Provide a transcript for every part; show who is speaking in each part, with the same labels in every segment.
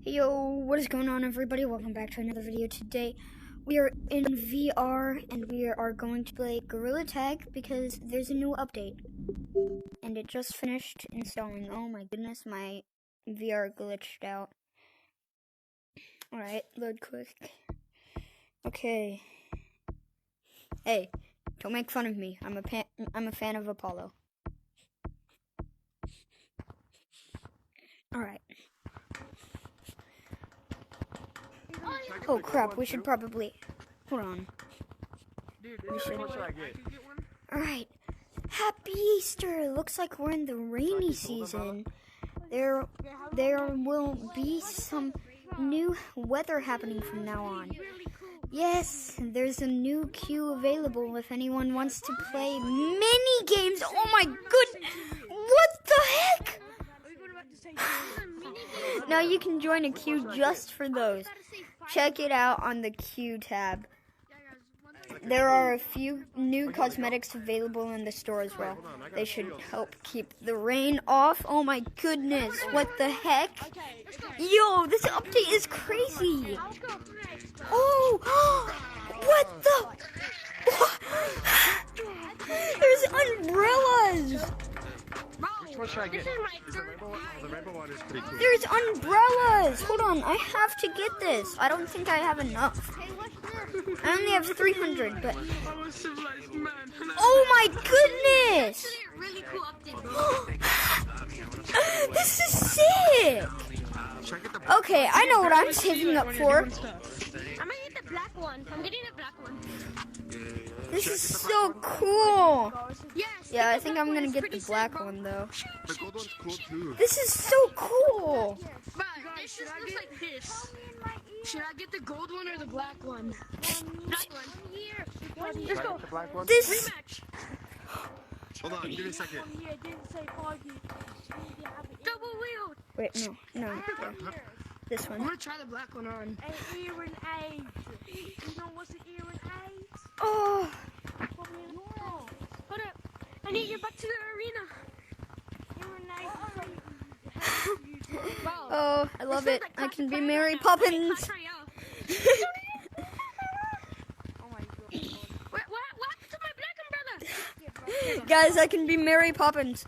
Speaker 1: Hey yo, what is going on everybody? Welcome back to another video. Today we are in VR and we are going to play Gorilla Tag because there's a new update. And it just finished installing. Oh my goodness, my VR glitched out. Alright, load quick. Okay. Hey, don't make fun of me. I'm a fan of Apollo. Alright. Oh crap, we should probably... Hold on. Alright. Happy Easter! Looks like we're in the rainy season. There will be some new weather happening from now on. Yes, there's a new queue available if anyone wants to play mini games. Oh my goodness! What the heck? Now you can join a queue just for those. Check it out on the queue tab. There are a few new cosmetics available in the store as well. They should help keep the rain off. Oh my goodness, what the heck? Yo, this update is crazy. Oh, what the? There's umbrellas.
Speaker 2: Which one should I get? The rainbow one is pretty cool.
Speaker 1: There's umbrellas. Hold on, I have to get this. I don't think I have enough. I only have 300, but... Oh my goodness! This is sick! Okay, I know what I'm saving up for.
Speaker 3: I'm gonna get the black one. I'm getting the black one.
Speaker 1: This is so cool.
Speaker 3: Yes.
Speaker 1: Yeah, I think I'm gonna get the black one though.
Speaker 2: The gold one's cool too.
Speaker 1: This is so cool.
Speaker 3: But this just looks like this. Should I get the gold one or the black one? Black one. Let's go.
Speaker 2: The black one?
Speaker 1: This...
Speaker 3: Rematch.
Speaker 2: Hold on, give me a second.
Speaker 3: Double wheel.
Speaker 1: Wait, no. This
Speaker 3: I'm
Speaker 1: one.
Speaker 3: gonna try the black one on.
Speaker 4: Hearing aids. You know what's an hearing aids?
Speaker 1: Oh,
Speaker 3: Hold up. I need to get back to the arena.
Speaker 4: Hearing aids.
Speaker 3: Wow.
Speaker 1: oh, I love it. I can be Mary Poppins.
Speaker 4: Oh my god.
Speaker 3: What happened to my black umbrella?
Speaker 1: Guys, I can be Mary Poppins.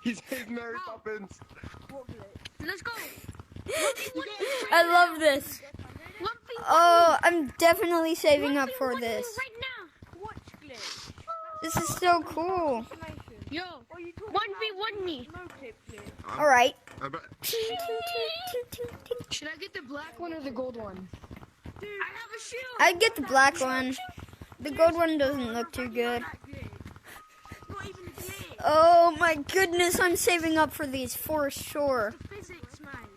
Speaker 2: He's Mary Poppins.
Speaker 3: Let's go.
Speaker 1: I love this. Oh, I'm definitely saving up for this.
Speaker 3: Right now.
Speaker 4: Watch clip.
Speaker 1: This is so cool.
Speaker 3: Yo, 1v1 me.
Speaker 4: No clip.
Speaker 1: Alright.
Speaker 3: Should I get the black one or the gold one? I have a shield.
Speaker 1: I'd get the black one. The gold one doesn't look too good.
Speaker 4: Not even a clip.
Speaker 1: Oh my goodness, I'm saving up for these for sure.
Speaker 4: Physics, man.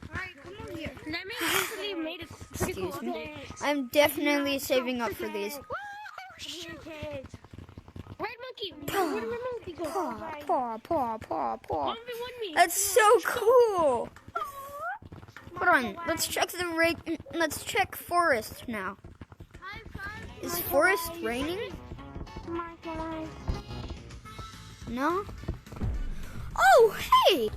Speaker 3: Alright, come on here. Let me actually made it.
Speaker 1: Excuse me. I'm definitely saving up for these.
Speaker 4: Come here, kids.
Speaker 3: Red monkey. Where did red monkey go?
Speaker 1: Paw.
Speaker 3: 1v1 me.
Speaker 1: That's so cool. Hold on, let's check let's check forest now. Is forest raining? No? Oh, hey!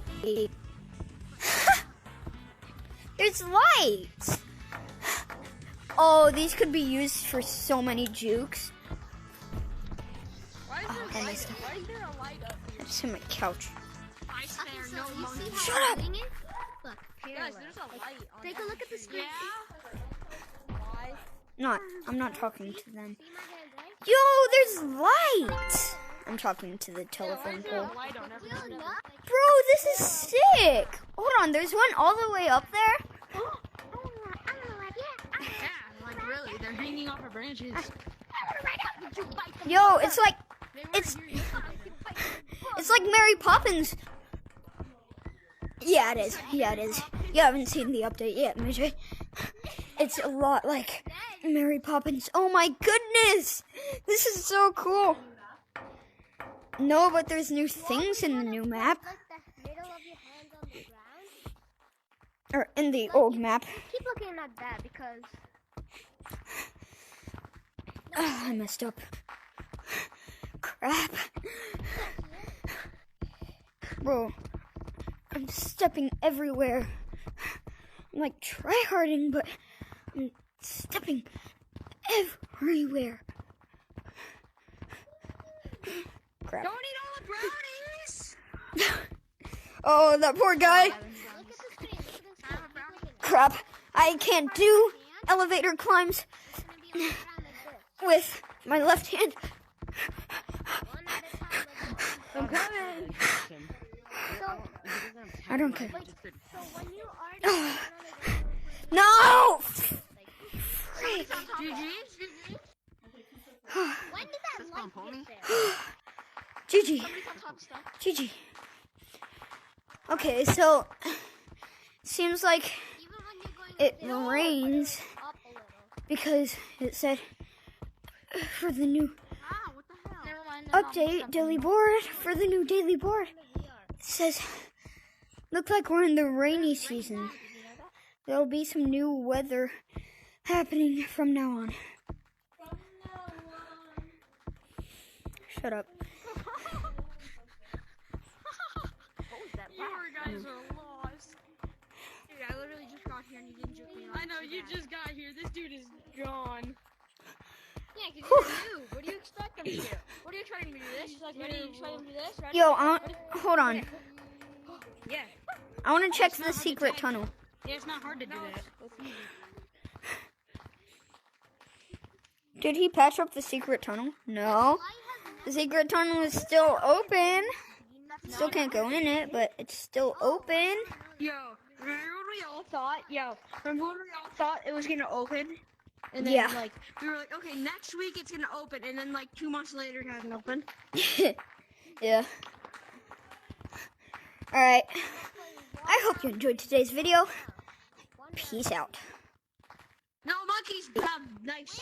Speaker 1: There's lights! Oh, these could be used for so many jukes. Oh, I messed up.
Speaker 4: Why is there a light up here?
Speaker 1: It's in my couch.
Speaker 3: Shut
Speaker 1: up!
Speaker 3: Look, here.
Speaker 4: Guys, there's a light on.
Speaker 3: Take a look at the screen.
Speaker 1: I'm not talking to them. Yo, there's light! I'm talking to the telephone pole.
Speaker 4: Light on everything.
Speaker 1: Bro, this is sick! Hold on, there's one all the way up there?
Speaker 3: Yeah, like really, they're hanging off our branches.
Speaker 1: Yo, it's like Mary Poppins. Yeah, it is. You haven't seen the update yet, Midge. It's a lot like Mary Poppins. Oh my goodness! This is so cool. No, but there's new things in the new map. Or in the old map.
Speaker 3: Keep looking at that because
Speaker 1: I messed up. Crap. Bro, I'm stepping everywhere. I'm like try-harding, but I'm stepping everywhere. Crap.
Speaker 3: Don't eat all the brownies.
Speaker 1: Oh, that poor guy. Crap. I can't do elevator climbs with my left hand.
Speaker 3: I'm coming.
Speaker 1: I don't care. No! Freak.
Speaker 5: When did that light get there?
Speaker 1: GG. GG. Okay, so seems like it rains because it said for the new update daily board, for the new daily board, it says looks like we're in the rainy season. There'll be some new weather happening from now on. Shut up.
Speaker 3: You guys are lost. Dude, I literally just got here and you didn't joke me off. I know, you just got here. This dude is gone. Yeah, because you're new. What do you expect him to do? What are you trying to do? This? She's like, ready? You expect him to do this? Ready?
Speaker 1: Yo, hold on.
Speaker 3: Yeah.
Speaker 1: I want to check the secret tunnel.
Speaker 3: Yeah, it's not hard to do that. It's easy.
Speaker 1: Did he patch up the secret tunnel? No. The secret tunnel is still open. Still can't go in it, but it's still open.
Speaker 3: Yo, remember when we all thought? It was gonna open? And then,
Speaker 1: Yeah.
Speaker 3: like, we were like, okay, next week it's gonna open, and then, like, 2 months later it hasn't opened.
Speaker 1: Yeah. Alright. I hope you enjoyed today's video. Peace out.
Speaker 3: No, monkeys, nice.